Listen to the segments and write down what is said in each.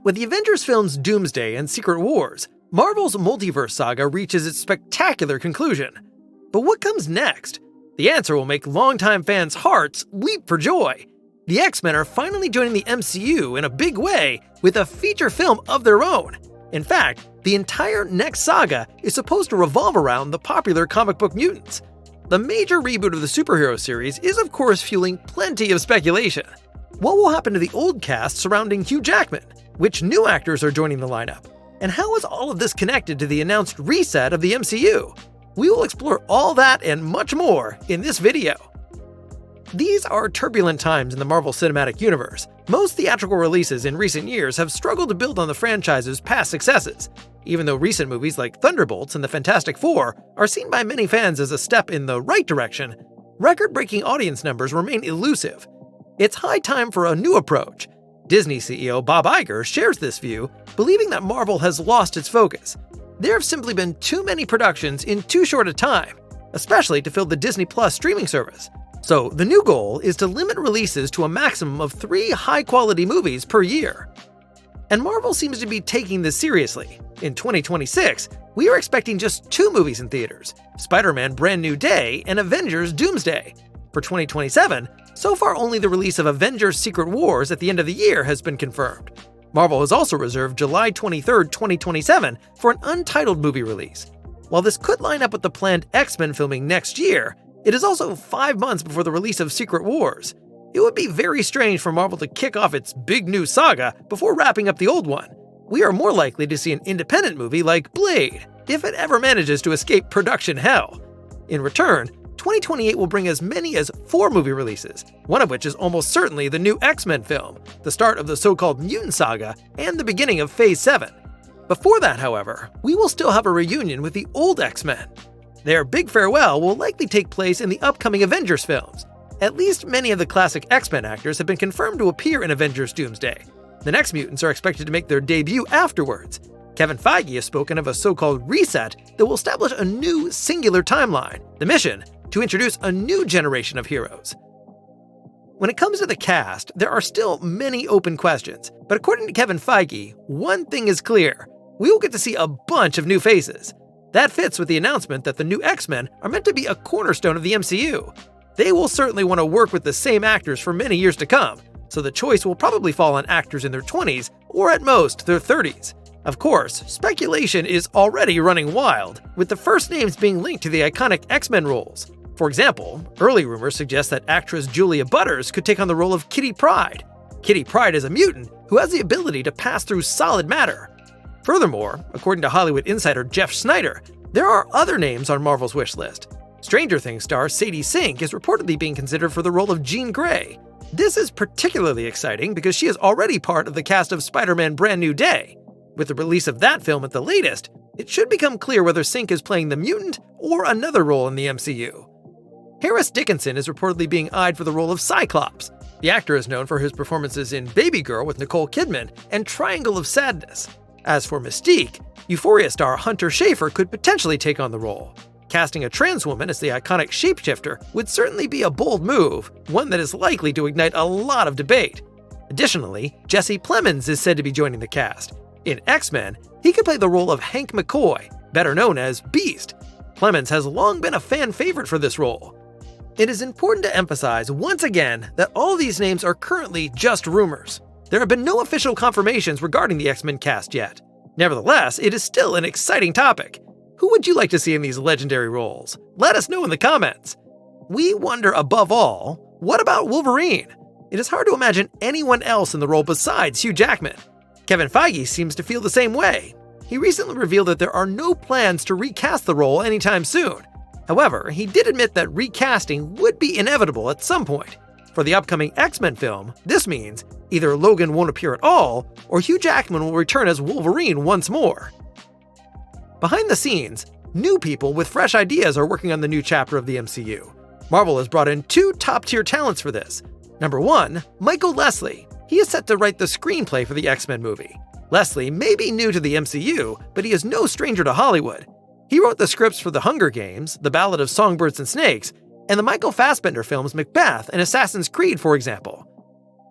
With the Avengers films Doomsday and Secret Wars, Marvel's multiverse saga reaches its spectacular conclusion. But what comes next? The answer will make longtime fans' hearts leap for joy. The X-Men are finally joining the MCU in a big way with a feature film of their own. In fact, the entire next saga is supposed to revolve around the popular comic book Mutants. The major reboot of the superhero series is of course fueling plenty of speculation. What will happen to the old cast surrounding Hugh Jackman? Which new actors are joining the lineup? And how is all of this connected to the announced reset of the MCU? We will explore all that and much more in this video. These are turbulent times in the Marvel Cinematic Universe. Most theatrical releases in recent years have struggled to build on the franchise's past successes. Even though recent movies like Thunderbolts and the Fantastic Four are seen by many fans as a step in the right direction, record-breaking audience numbers remain elusive. It's high time for a new approach. Disney CEO Bob Iger shares this view, believing that Marvel has lost its focus. There have simply been too many productions in too short a time, especially to fill the Disney Plus streaming service. So the new goal is to limit releases to a maximum of 3 high-quality movies per year. And Marvel seems to be taking this seriously. In 2026, we are expecting just 2 movies in theaters, Spider-Man Brand New Day and Avengers Doomsday. For 2027, so far only the release of Avengers Secret Wars at the end of the year has been confirmed. Marvel has also reserved July 23, 2027 for an untitled movie release. While this could line up with the planned X-Men filming next year, it is also 5 months before the release of Secret Wars. It would be very strange for Marvel to kick off its big new saga before wrapping up the old one. We are more likely to see an independent movie like Blade, if it ever manages to escape production hell. In return, 2028 will bring as many as 4 movie releases, one of which is almost certainly the new X-Men film, the start of the so-called Mutant Saga, and the beginning of Phase 7. Before that, however, we will still have a reunion with the old X-Men. Their big farewell will likely take place in the upcoming Avengers films. At least many of the classic X-Men actors have been confirmed to appear in Avengers Doomsday. The next mutants are expected to make their debut afterwards. Kevin Feige has spoken of a so-called reset that will establish a new singular timeline. The mission: to introduce a new generation of heroes. When it comes to the cast, there are still many open questions, but according to Kevin Feige, one thing is clear: we will get to see a bunch of new faces. That fits with the announcement that the new X-Men are meant to be a cornerstone of the MCU. They will certainly want to work with the same actors for many years to come, so the choice will probably fall on actors in their 20s or at most their 30s. Of course, speculation is already running wild, with the first names being linked to the iconic X-Men roles. For example, early rumors suggest that actress Julia Butters could take on the role of Kitty Pryde. Kitty Pryde is a mutant who has the ability to pass through solid matter. Furthermore, according to Hollywood insider Jeff Snyder, there are other names on Marvel's wish list. Stranger Things star Sadie Sink is reportedly being considered for the role of Jean Grey. This is particularly exciting because she is already part of the cast of Spider-Man Brand New Day. With the release of that film at the latest, it should become clear whether Sink is playing the mutant or another role in the MCU. Harris Dickinson is reportedly being eyed for the role of Cyclops. The actor is known for his performances in Baby Girl with Nicole Kidman and Triangle of Sadness. As for Mystique, Euphoria star Hunter Schafer could potentially take on the role. Casting a trans woman as the iconic shapeshifter would certainly be a bold move, one that is likely to ignite a lot of debate. Additionally, Jesse Plemons is said to be joining the cast. In X-Men, he could play the role of Hank McCoy, better known as Beast. Plemons has long been a fan favorite for this role. It is important to emphasize once again that all these names are currently just rumors. There have been no official confirmations regarding the X-Men cast yet. Nevertheless, it is still an exciting topic. Who would you like to see in these legendary roles? Let us know in the comments. We wonder above all, what about Wolverine? It is hard to imagine anyone else in the role besides Hugh Jackman. Kevin Feige seems to feel the same way. He recently revealed that there are no plans to recast the role anytime soon. However, he did admit that recasting would be inevitable at some point. For the upcoming X-Men film, this means either Logan won't appear at all, or Hugh Jackman will return as Wolverine once more. Behind the scenes, new people with fresh ideas are working on the new chapter of the MCU. Marvel has brought in 2 top-tier talents for this. Number 1, Michael Leslie. He is set to write the screenplay for the X-Men movie. Leslie may be new to the MCU, but he is no stranger to Hollywood. He wrote the scripts for The Hunger Games, The Ballad of Songbirds and Snakes, and the Michael Fassbender films Macbeth and Assassin's Creed, for example.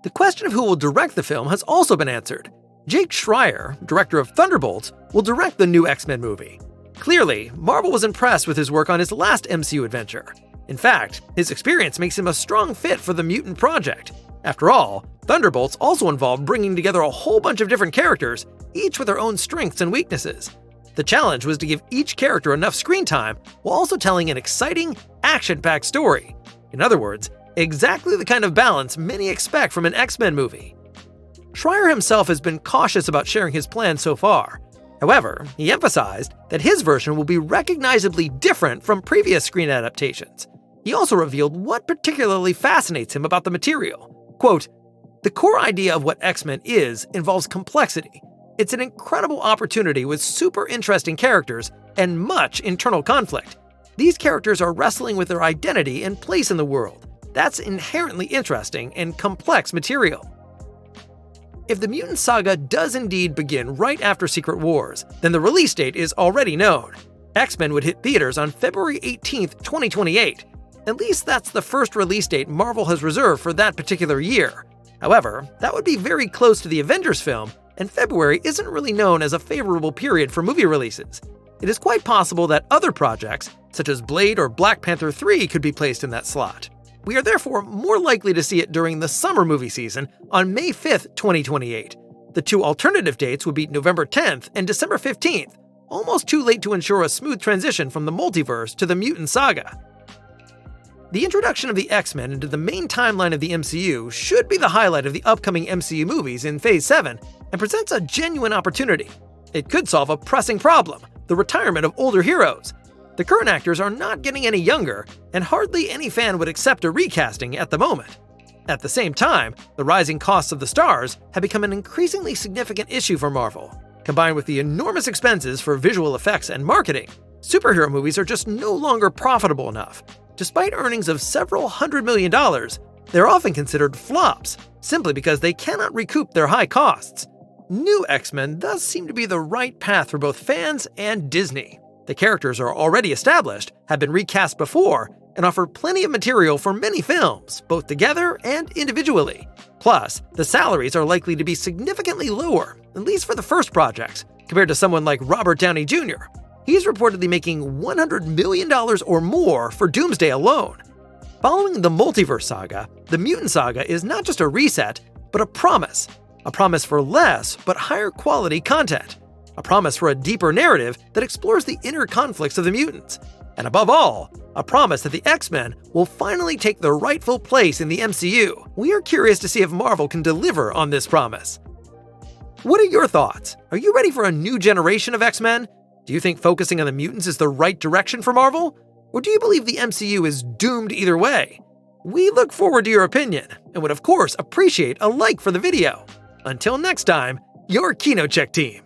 The question of who will direct the film has also been answered. Jake Schreier, director of Thunderbolts, will direct the new X-Men movie. Clearly, Marvel was impressed with his work on his last MCU adventure. In fact, his experience makes him a strong fit for the mutant project. After all, Thunderbolts also involved bringing together a whole bunch of different characters, each with their own strengths and weaknesses. The challenge was to give each character enough screen time while also telling an exciting, action-packed story. In other words, exactly the kind of balance many expect from an X-Men movie. Schreier himself has been cautious about sharing his plans so far. However, he emphasized that his version will be recognizably different from previous screen adaptations. He also revealed what particularly fascinates him about the material. Quote, "The core idea of what X-Men is involves complexity. It's an incredible opportunity with super interesting characters and much internal conflict. These characters are wrestling with their identity and place in the world. That's inherently interesting and complex material." If the Mutant Saga does indeed begin right after Secret Wars, then the release date is already known. X-Men would hit theaters on February 18th, 2028. At least that's the first release date Marvel has reserved for that particular year. However, that would be very close to the Avengers film, and February isn't really known as a favorable period for movie releases. It is quite possible that other projects, such as Blade or Black Panther 3, could be placed in that slot. We are therefore more likely to see it during the summer movie season on May 5th, 2028. The two alternative dates would be November 10th and December 15th, almost too late to ensure a smooth transition from the multiverse to the Mutant Saga. The introduction of the X-Men into the main timeline of the MCU should be the highlight of the upcoming MCU movies in Phase 7 and presents a genuine opportunity. It could solve a pressing problem, the retirement of older heroes. The current actors are not getting any younger, and hardly any fan would accept a recasting at the moment. At the same time, the rising costs of the stars have become an increasingly significant issue for Marvel. Combined with the enormous expenses for visual effects and marketing, superhero movies are just no longer profitable enough. Despite earnings of several $100 million, they're often considered flops, simply because they cannot recoup their high costs. New X-Men thus seem to be the right path for both fans and Disney. The characters are already established, have been recast before, and offer plenty of material for many films, both together and individually. Plus, the salaries are likely to be significantly lower, at least for the first projects, compared to someone like Robert Downey Jr. He's reportedly making $100 million or more for Doomsday alone. Following the multiverse saga, the Mutant Saga is not just a reset, but a promise. A promise for less, but higher quality content. A promise for a deeper narrative that explores the inner conflicts of the mutants. And above all, a promise that the X-Men will finally take their rightful place in the MCU. We are curious to see if Marvel can deliver on this promise. What are your thoughts? Are you ready for a new generation of X-Men? Do you think focusing on the mutants is the right direction for Marvel? Or do you believe the MCU is doomed either way? We look forward to your opinion, and would of course appreciate a like for the video. Until next time, your Kino Check team.